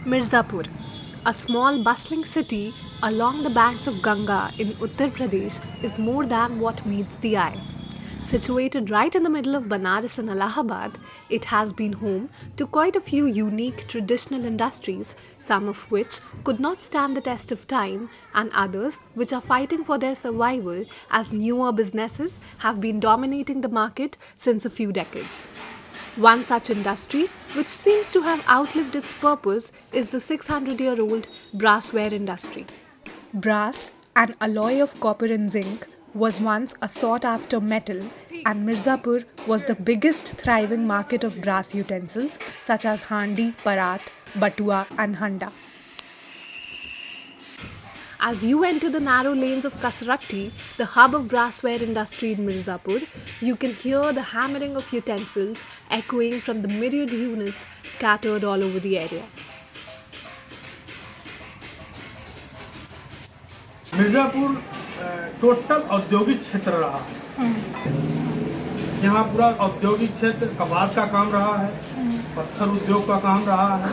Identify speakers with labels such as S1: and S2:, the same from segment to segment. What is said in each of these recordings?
S1: Mirzapur, a small bustling city along the banks of Ganga in Uttar Pradesh, is more than what meets the eye. Situated right in the middle of Banaras and Allahabad, it has been home to quite a few unique traditional industries, some of which could not stand the test of time, and others which are fighting for their survival as newer businesses have been dominating the market since a few decades. One such industry, which seems to have outlived its purpose, is the 600-year-old brassware industry. Brass, an alloy of copper and zinc, was once a sought after metal, and Mirzapur was the biggest thriving market of brass utensils such as handi, parat, batua, and handa. As you enter the narrow lanes of Kasrakti, the hub of brassware industry in Mirzapur, you can hear the hammering of utensils echoing from the myriad units scattered all over the area.
S2: Mirzapur total औद्योगिक क्षेत्र रहा है। यहाँ पूरा औद्योगिक क्षेत्र कपास का काम रहा है, पत्थर उद्योग का काम रहा है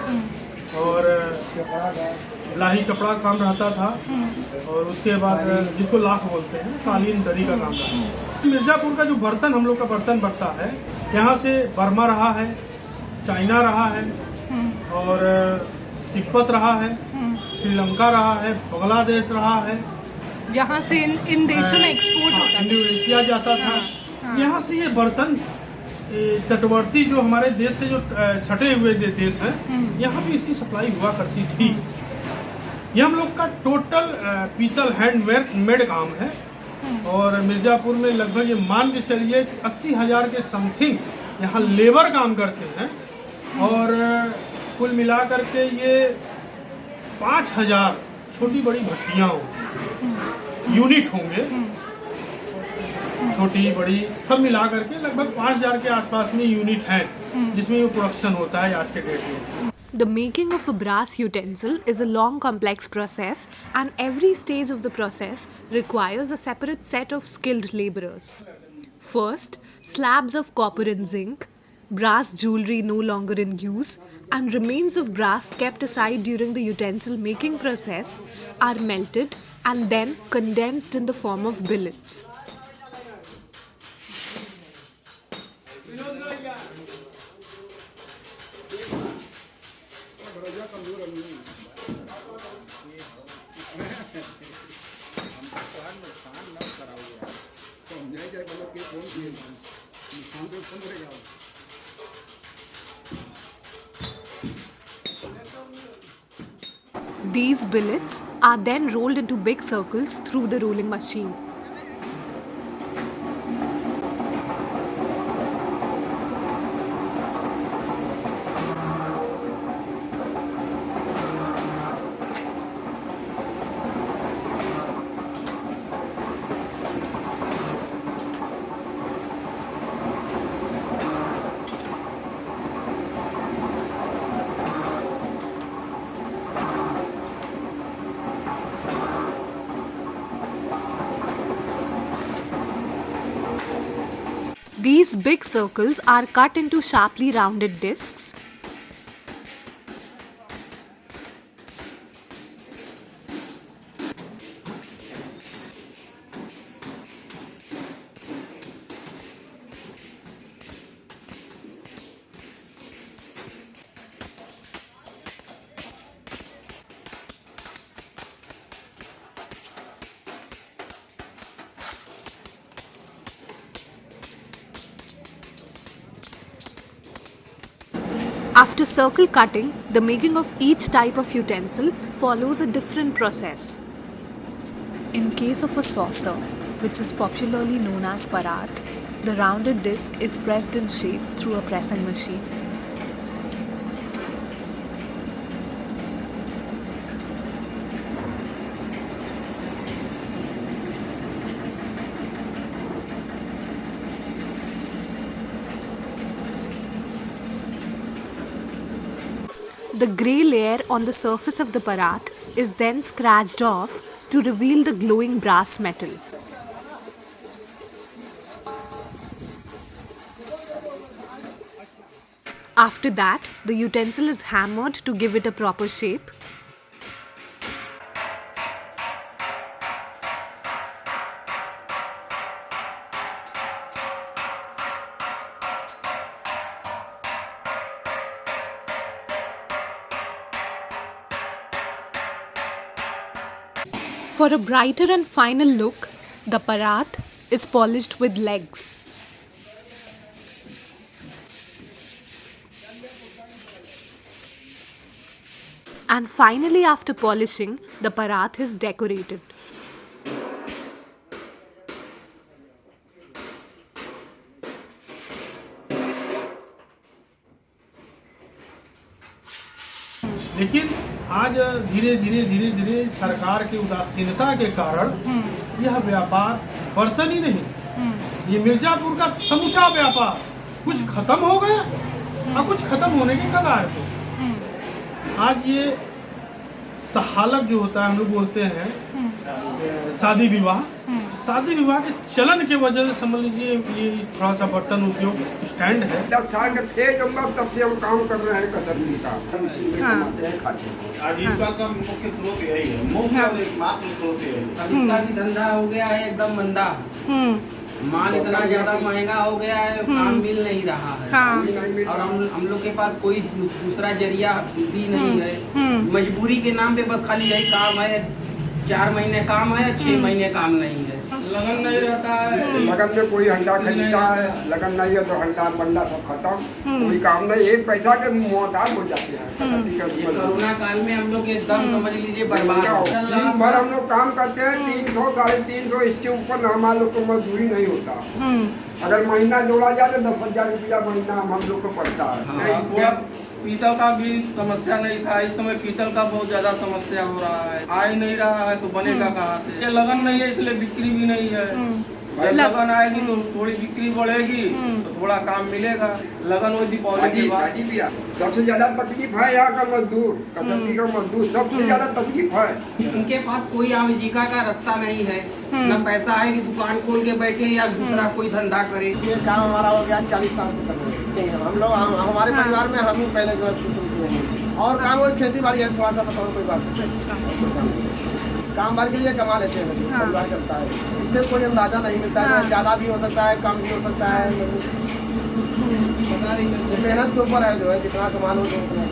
S2: और लाही कपड़ा का काम रहता था और उसके बाद जिसको लाख बोलते हैं कालीन दरी का काम रहा है। मिर्ज़ापुर का जो बर्तन हम लोग का बर्तन बनता है यहाँ से बर्मा रहा है, चाइना रहा है और तिब्बत रहा है, श्रीलंका रहा है, बांग्लादेश रहा है।
S3: यहाँ से इन देशों में एक्सपोर्ट होता है।
S2: इंडोनेशिया जाता था। यहाँ से ये बर्तन तटवर्ती जो हमारे देश से जो छटे हुए देश हैं यहाँ भी इसकी सप्लाई हुआ करती थी। ये हम लोग का टोटल पीतल हैंडमेड काम है और मिर्ज़ापुर में लगभग ये मान के चलिए 80,000 के समथिंग यहाँ लेबर काम करते हैं और कुल मिलाकर के ये 5,000 छोटी बड़ी भट्टियाँ यूनिट होंगे, छोटी बड़ी सब मिला करके लगभग 5,000 के आसपास में यूनिट हैं जिसमें ये प्रोडक्शन होता है आज के डेट में।
S1: The making of a brass utensil is a long complex process, and every stage of the process requires a separate set of skilled laborers. First, slabs of copper and zinc, brass jewelry no longer in use, and remains of brass kept aside during the utensil making process are melted and then condensed in the form of billets. These billets are then rolled into big circles through the rolling machine. These big circles are cut into sharply rounded discs. After circle cutting, the making of each type of utensil follows a different process. In case of a saucer, which is popularly known as parat, the rounded disc is pressed in shape through a pressing machine. The grey layer on the surface of the parat is then scratched off to reveal the glowing brass metal. After that, the utensil is hammered to give it a proper shape. For a brighter and final look, the parat is polished with legs. And finally, after polishing, the parat is decorated.
S2: लेकिन आज धीरे धीरे सरकार की उदासीनता के कारण यह व्यापार बढ़ता ही नहीं। ये मिर्जापुर का समूचा व्यापार कुछ खत्म हो गया और कुछ खत्म होने के कगार पे। आज ये सहालक जो होता है, हम लोग बोलते हैं शादी विवाह के चलन के वजह से समझ लीजिए ये थोड़ा सा बर्तन उद्योग स्टैंड है।
S4: जब साल थे जब तब से हम काम कर रहे हैं कतरनी का।
S5: आजीविका का मुख्य स्रोत यही है, मुख्य और एकमात्र स्रोत यही है।
S6: अब इसका भी धंधा हो गया है एकदम मंदा। माल इतना ज्यादा महंगा हो गया है, काम मिल नहीं रहा है। और हम लोग के पास कोई दूसरा जरिया भी नहीं है। मजबूरी के नाम पे बस खाली यही काम है। 4 महीने काम है, 6 महीने काम नहीं है। लगन नहीं रहता है।
S4: लगन में कोई हंडा खरीदता है, लगन नहीं है तो हंडा बंडा सब खत्म। कोई काम नहीं, एक पैसा के मोहताज हो जाते हैं।
S6: कोरोना काल में हम लोग एकदम समझ लीजिए बर्बाद हो गए।
S4: दिन भर हम लोग काम करते हैं 300 350, इसके ऊपर हमारे लोग को मजदूरी नहीं होता। अगर महीना जोड़ा जाए तो 10,000 रुपया महीना हम लोग को पड़ता है।
S6: पीतल का भी समस्या नहीं था, इस समय पीतल का बहुत ज्यादा समस्या हो रहा है। आ ही नहीं रहा है तो बनेगा कहाँ से। ये लगन नहीं है इसलिए बिक्री भी नहीं है। जब लगन आएगी तो थोड़ी बिक्री बढ़ेगी तो थोड़ा काम मिलेगा। लगन वो दीपावली के बाद।
S4: सबसे ज्यादा तकलीफ है यहाँ का मजदूर, कतरनी का मजदूर सबसे ज्यादा तकलीफ है।
S6: उनके पास कोई आजीविका का रास्ता नहीं है, न पैसा है कि दुकान खोल के बैठे या दूसरा कोई धंधा करे।
S7: ये काम हमारा हो गया 40 साल से कर रहे हैं हम लोग। हमारे परिवार में हम ही पहले जो है शुरू हुए और काम वही खेती बाड़ी है। थोड़ा सा बताओ कोई बात काम बार के लिए कमा लेते हैं, परिवार चलता है। इससे कोई अंदाजा नहीं मिलता है, ज्यादा भी हो सकता है, कम भी हो सकता है। मेहनत के ऊपर है जो है, जितना कमा लो उतना।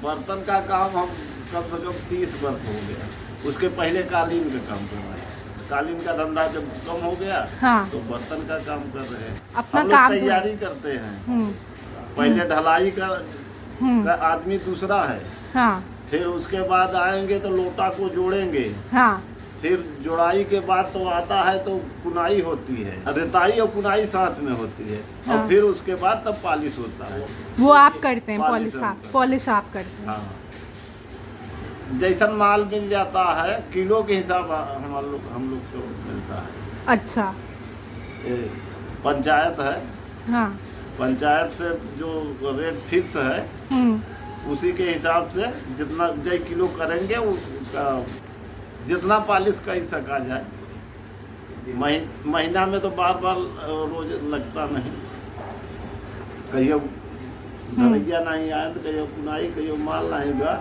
S5: बर्तन का काम हम कम से कम 30 वर्ष हो गया। उसके पहले कालीन का काम कर रहे हैं। कालीन का धंधा जब कम हो गया तो बर्तन का काम कर रहे हैं।
S3: अपना
S5: हम
S3: काम
S5: लोग तैयारी करते हैं। पहले ढलाई का आदमी दूसरा है। फिर उसके बाद आएंगे तो लोटा को जोड़ेंगे। फिर जोड़ाई के बाद तो आता है तो पुनाई होती है, रेताई और पुनाई साथ में होती है। और फिर उसके बाद तब पॉलिश होता है।
S3: वो आप करते हैं, पॉलिश आप करते हैं।
S5: हाँ, जैसन माल मिल जाता है किलो के हिसाब हम लोग को मिलता है।
S3: अच्छा,
S5: पंचायत है।
S3: हाँ,
S5: पंचायत से जो रेट फिक्स है उसी के हिसाब से जितना जय किलो करेंगे उसका जितना पॉलिश कर सका जाए। महीना में तो बार रोज लगता नहीं। कहियो घरैया नहीं आए तो कहियो पुनाई, कहियो माल नहीं हुआ।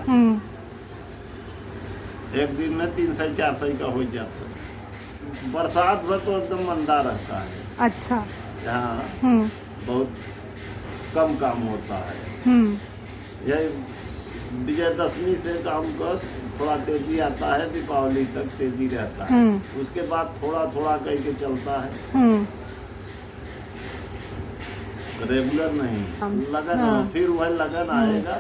S5: एक दिन में 300-400 का हो जाता है। बरसात भर तो एकदम मंदा रहता है।
S3: अच्छा,
S5: हाँ, बहुत कम काम होता है। यह विजयदशमी से काम कर थोड़ा तेजी आता है, दीपावली तक तेजी रहता है। उसके बाद थोड़ा करके चलता है, रेगुलर नहीं। लगन फिर वह लगन आएगा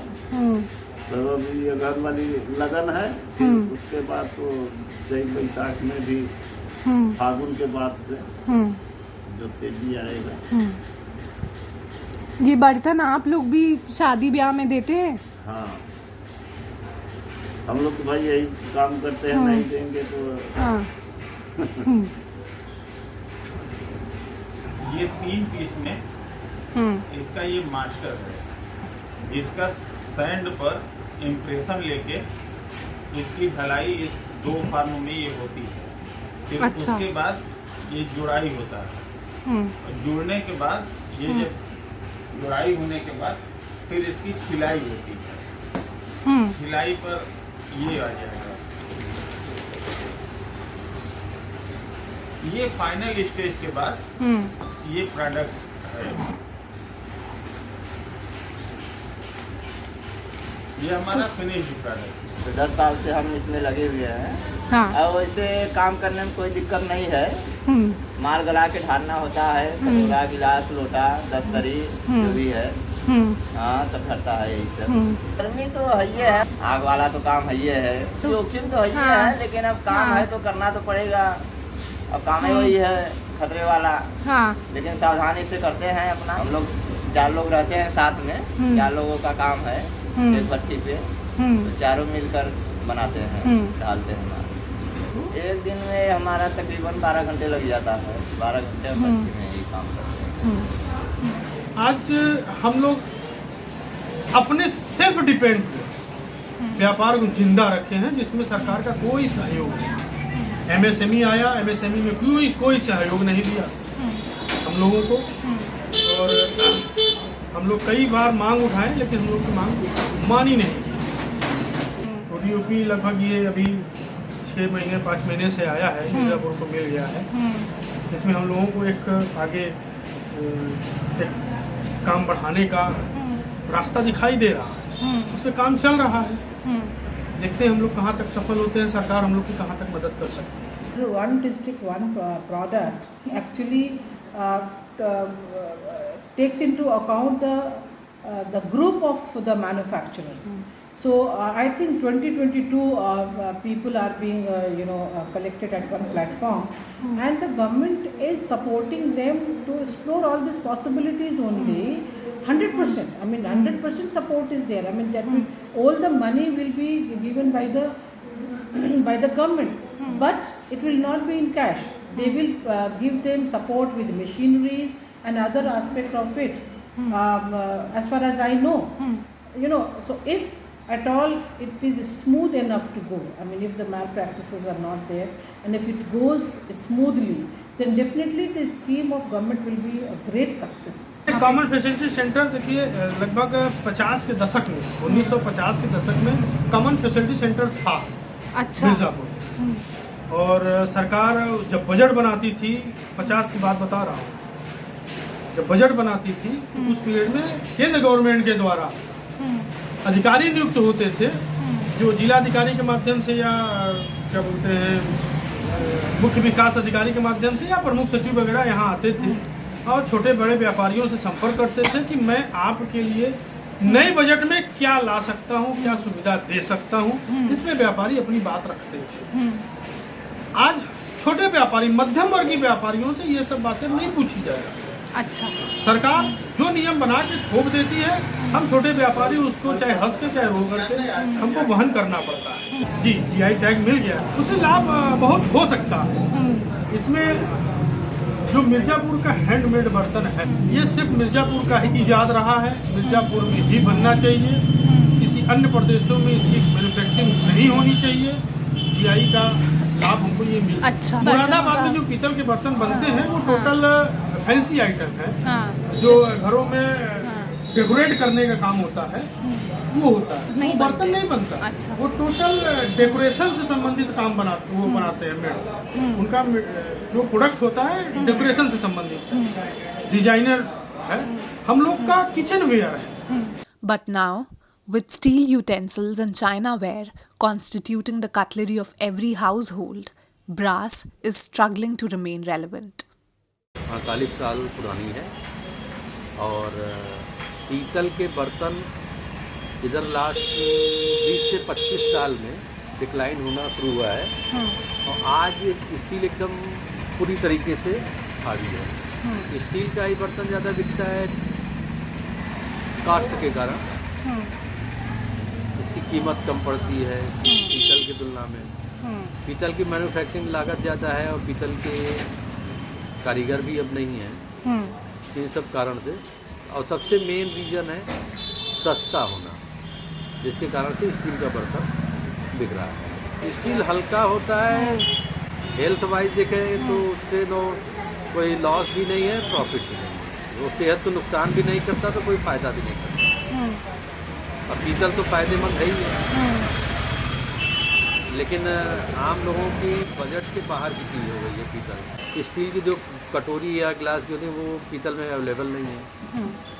S5: तो अभी ये घर वाली लगन है। फिर उसके बाद तो चैत बैसाख में भी फागुन के बाद से जो तेजी आएगा।
S3: ये बर्तन आप लोग भी शादी ब्याह में देते हैं?
S5: हाँ, हम लोग तो भाई यही काम करते हैं, नहीं देंगे तो।
S3: हाँ।
S8: ये 3 पीस में इसका ये मास्टर है, जिसका सैंड पर इम्प्रेशन लेके इसकी ढलाई इस 2 फार्म में ये होती है। फिर
S3: अच्छा।
S8: उसके बाद ये जुड़ाई होता है। और जुड़ने के बाद ये जब गुड़ाई होने के बाद फिर इसकी छिलाई होती है। छिलाई पर ये आ जाएगा, ये फाइनल स्टेज के बाद ये प्रोडक्ट है। ये हमारा फिनिश्ड प्रोडक्ट।
S9: तो 10 साल से हम इसमें लगे हुए हैं।
S3: हाँ।
S9: और वैसे काम करने में कोई दिक्कत नहीं है। माल गला के ढालना होता है, कटोरा गिलास लोटा दस्तरी जो भी है, हाँ सब करता है यही सब। गर्मी तो है ही है, आग वाला तो काम है ही है, जोखिम तो है ही है, लेकिन अब काम है तो करना तो पड़ेगा। अब काम ही वही है खतरे वाला, लेकिन सावधानी से करते हैं अपना। हम लोग 4 लोग रहते हैं साथ में, 4 लोगों का काम है एक भट्टी पे, तो चारों मिलकर बनाते हैं, डालते हैं। एक दिन में हमारा तकरीबन 12 घंटे लग जाता है। 12 घंटे भट्टी में ही काम करते हैं।
S2: आज हम लोग अपने सेल्फ डिपेंड व्यापार को जिंदा रखे हैं, जिसमें सरकार का कोई सहयोग नहीं। MSME आया, MSME में कोई सहयोग नहीं दिया हम लोगों को, और हम लोग कई बार मांग उठाए, लेकिन हम लोग की मांग मानी नहीं। तो DOP लगभग ये अभी 6 महीने 5 महीने से आया है, मिर्जापुर को मिल गया है। इसमें हम लोगों को एक आगे एक काम बढ़ाने का रास्ता दिखाई दे रहा है, इस पर काम चल रहा है। देखते हैं हम लोग कहाँ तक सफल होते हैं, सरकार हम लोग की कहाँ तक मदद कर सकती है।
S10: One district, one product actually takes into account the group of the manufacturers. So I think 2022 people are being collected at one platform, and the government is supporting them to explore all these possibilities only. 100%. I mean 100% support is there. I mean that all the money will be given by the government, but it will not be in cash. They will give them support with machineries and other aspect of it. As far as I know, so if at all it is smooth enough to go, I mean if the malpractices are not there and if it goes smoothly, then definitely the scheme of government will be a great success.
S2: Common facility centre देखिए लगभग 50 के दशक में, 1950 के दशक में common facility centre था मिर्जापुर। और सरकार जब बजट बनाती थी, 50 की बात बता रहा हूँ, जब बजट बनाती थी तो उस पीरियड में केंद्र गवर्नमेंट के द्वारा अधिकारी नियुक्त होते थे, जो जिलाधिकारी के माध्यम से या क्या बोलते हैं मुख्य विकास अधिकारी के माध्यम से या प्रमुख सचिव वगैरह यहाँ आते थे और छोटे बड़े व्यापारियों से संपर्क करते थे कि मैं आपके लिए नए बजट में क्या ला सकता हूँ, क्या सुविधा दे सकता हूँ। इसमें व्यापारी अपनी बात रखते थे। आज छोटे व्यापारी, मध्यम वर्गीय व्यापारियों से ये सब बातें नहीं पूछी जाएगी।
S3: अच्छा,
S2: सरकार जो नियम बना के थोप देती है, हम छोटे व्यापारी उसको चाहे हंस के चाहे रो करके हमको वहन करना पड़ता है। जी, GI टैग मिल गया, उससे लाभ बहुत हो सकता है। इसमें जो मिर्जापुर का हैंडमेड बर्तन है, ये सिर्फ मिर्जापुर का ही इजाद रहा है, मिर्जापुर में ही बनना चाहिए, किसी अन्य प्रदेशों में इसकी मैन्युफैक्चरिंग नहीं होनी चाहिए। GI का लाभ हमको ये मिला।
S3: अच्छा,
S2: मुरादाबाद में जो पीतल के बर्तन बनते हैं वो टोटल फैंसी आइटम है, जो घरों में डेकोरेट करने का काम होता है, वो होता है, वो बर्तन नहीं बनता।
S3: अच्छा।
S2: वो टोटल डेकोरेशन से संबंधित काम बनाते हैं मेड। उनका जो प्रोडक्ट होता है डेकोरेशन से संबंधित, डिजाइनर है। हम लोग का किचन वेयर है।
S1: But now, with steel utensils and chinaware constituting the cutlery of every household, brass is struggling to remain relevant.
S11: 48 साल पुरानी है और पीतल के बर्तन इधर लास्ट 20 से 25 साल में डिक्लाइन होना शुरू हुआ है और आज स्टील एकदम पूरी तरीके से खाली है। स्टील का ही बर्तन ज़्यादा बिकता है कास्ट के कारण, इसकी कीमत कम पड़ती है पीतल की तुलना में। पीतल की मैन्युफैक्चरिंग लागत ज़्यादा है और पीतल के कारीगर भी अब नहीं है, इन सब कारण से। और सबसे मेन रीज़न है सस्ता होना, जिसके कारण से स्टील का बर्तन बिक रहा है। स्टील हल्का होता है, हेल्थ वाइज देखें तो उससे कोई लॉस भी नहीं है, प्रॉफिट भी नहीं है। वो सेहत को नुकसान भी नहीं करता तो कोई फ़ायदा भी नहीं करता। और पीतल तो फ़ायदेमंद है ही है, लेकिन आम लोगों की बजट के बाहर की चीज़ हो गई है पीतल। स्टील की जो कटोरी या ग्लास जो थी वो पीतल में अवेलेबल नहीं है।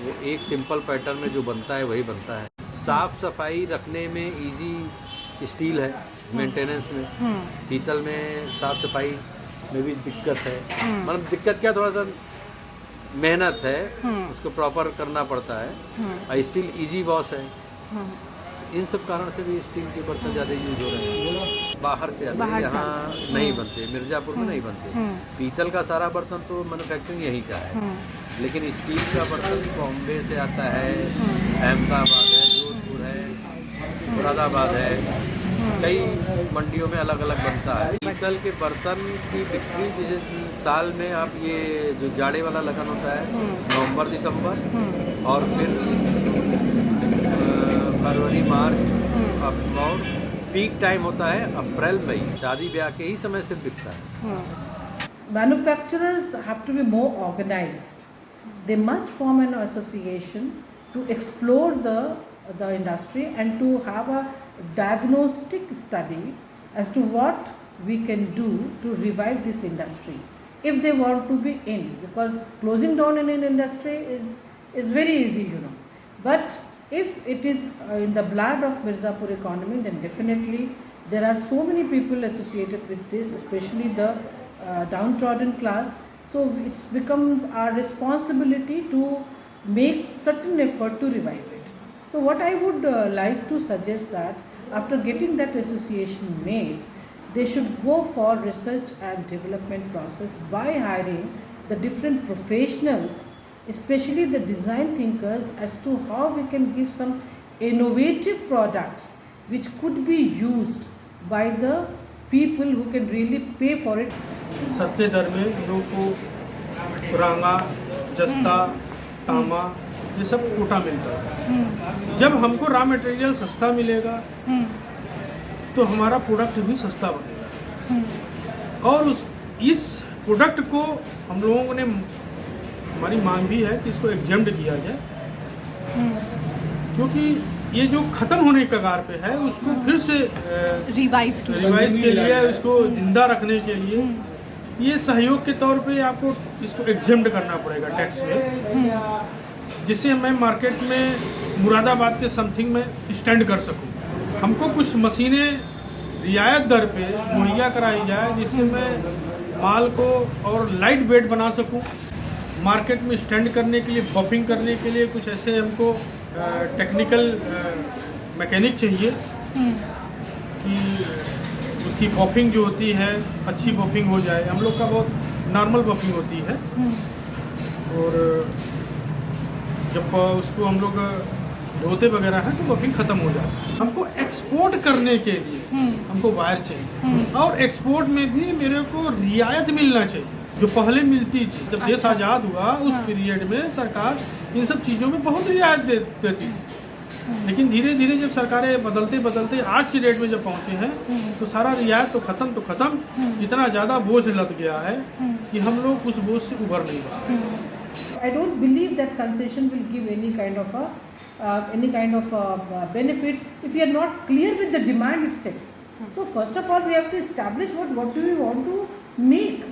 S11: वो एक सिंपल पैटर्न में जो बनता है वही बनता है। साफ़ सफाई रखने में इजी स्टील है, मेंटेनेंस में। पीतल में साफ़ सफाई में भी दिक्कत है, मतलब दिक्कत क्या, थोड़ा सा मेहनत है, उसको प्रॉपर करना पड़ता है। और स्टील इजी वॉश है। इन सब कारण से भी स्टील के बर्तन ज़्यादा यूज हो रहे हैं। बाहर से आते हैं, यहाँ नहीं बनते, मिर्ज़ापुर में नहीं बनते। पीतल का सारा बर्तन तो मैन्युफैक्चरिंग यहीं का है, लेकिन स्टील का बर्तन बॉम्बे से आता है, अहमदाबाद है, जोधपुर है, मुरादाबाद है, कई मंडियों में अलग अलग बनता है। पीतल के बर्तन की बिक्री जैसे साल में आप ये जो जाड़े वाला लगन होता है नवंबर दिसंबर, और फिर फरवरी मार्च, और पीक टाइम होता है अप्रैल मई, शादी ब्याह के ही समय से बिकता है।
S10: Manufacturers have to be more organized. They must form an association to explore the industry and to have a diagnostic study as to what we can do to revive this industry if they want to be in, because closing down in an industry is very easy, but if it is in the blood of Mirzapur economy, then definitely there are so many people associated with this, especially the downtrodden class. So it becomes our responsibility to make certain effort to revive it. So what I would like to suggest that after getting that association made, they should go for research and development process by hiring the different professionals, especially the design thinkers, as to how we can give some innovative products which could be used by the people who can really pay for it.
S2: सस्ते दर में लोगों को रांगा, जस्ता, तांबा ये सब कोटा मिलता है। जब हमको रॉ मटेरियल सस्ता मिलेगा तो हमारा प्रोडक्ट भी सस्ता बनेगा, और इस प्रोडक्ट को हम लोगों ने, हमारी मांग भी है कि इसको एग्जेम्प्ट किया जाए, क्योंकि ये जो ख़त्म होने के कगार पे है उसको फिर से
S3: रिवाइज
S2: के लिए, उसको जिंदा रखने के लिए ये सहयोग के तौर पे आपको इसको एग्जेम्प्ट करना पड़ेगा टैक्स में, जिससे मैं मार्केट में मुरादाबाद के समथिंग में स्टैंड कर सकूं। हमको कुछ मशीनें रियायत दर पे मुहैया कराई जाए, जिससे मैं माल को और लाइट वेट बना सकूं। मार्केट में स्टैंड करने के लिए, बफिंग करने के लिए कुछ ऐसे हमको टेक्निकल मैकेनिक चाहिए कि उसकी बफिंग जो होती है अच्छी बफिंग हो जाए। हम लोग का बहुत नॉर्मल बफिंग होती है, और जब उसको हम लोग धोते वगैरह है तो बफिंग ख़त्म हो जाती है। हमको एक्सपोर्ट करने के लिए हमको वायर चाहिए, और एक्सपोर्ट में भी मेरे को रियायत मिलना चाहिए जो पहले मिलती थी। जब देश आज़ाद हुआ उस पीरियड में सरकार इन सब चीज़ों में बहुत रियायत देती थी, लेकिन धीरे धीरे जब सरकारें बदलते बदलते आज की डेट में जब पहुँचे हैं तो सारा रियायत तो ख़त्म, इतना ज़्यादा बोझ लग गया है कि हम लोग उस बोझ से उभर नहीं पाते।
S10: I don't believe that concession will give any kind of benefit if we are not clear with the demand itself. So first of all we have to establish what do we want to make,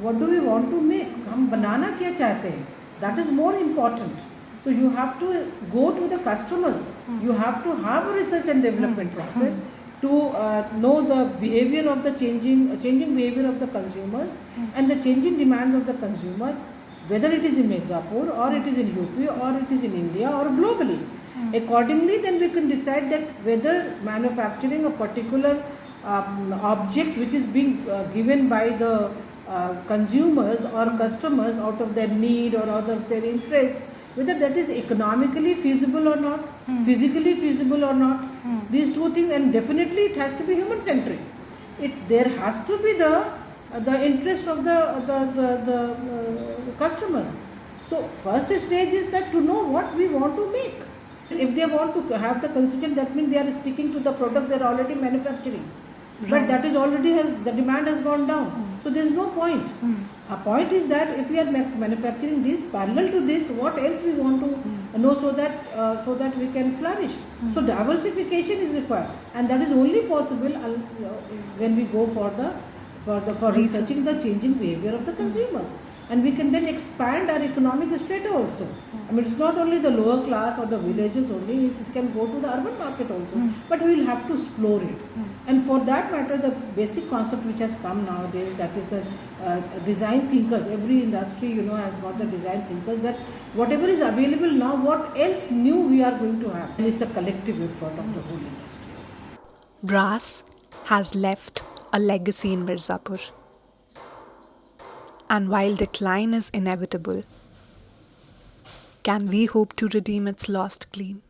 S10: what do we want to make, हम बनाना क्या चाहते हैं, that is more important. So you have to go to the customers, you have to have a research and development process to know the behavior of the changing behavior of the consumers and the changing demands of the consumer, whether it is in Mirzapur or it is in UP or it is in India or globally. Accordingly, then we can decide that whether manufacturing a particular object which is being given by the consumers or customers out of their need or out of their interest, whether that is economically feasible or not, physically feasible or not. These two things, and definitely it has to be human centric. There has to be the interest of the customers. So first stage is that to know what we want to make. If they want to have the concession, that means they are sticking to the product they are already manufacturing. But that is already the demand has gone down. So there is no point. Our point is that if we are manufacturing this parallel to this, what else we want to know so that we can flourish. So diversification is required, and that is only possible when we go for researching the changing behavior of the consumers, and we can then expand our economic strata also. I mean, it's not only the lower class or the villages only; it can go to the urban market also. But we will have to explore it. And for that matter, the basic concept which has come nowadays, that is the design thinkers. Every industry, has got the design thinkers, that whatever is available now, what else new we are going to have. And it's a collective effort of the whole industry.
S1: Brass has left a legacy in Mirzapur. And while decline is inevitable, can we hope to redeem its lost gleam?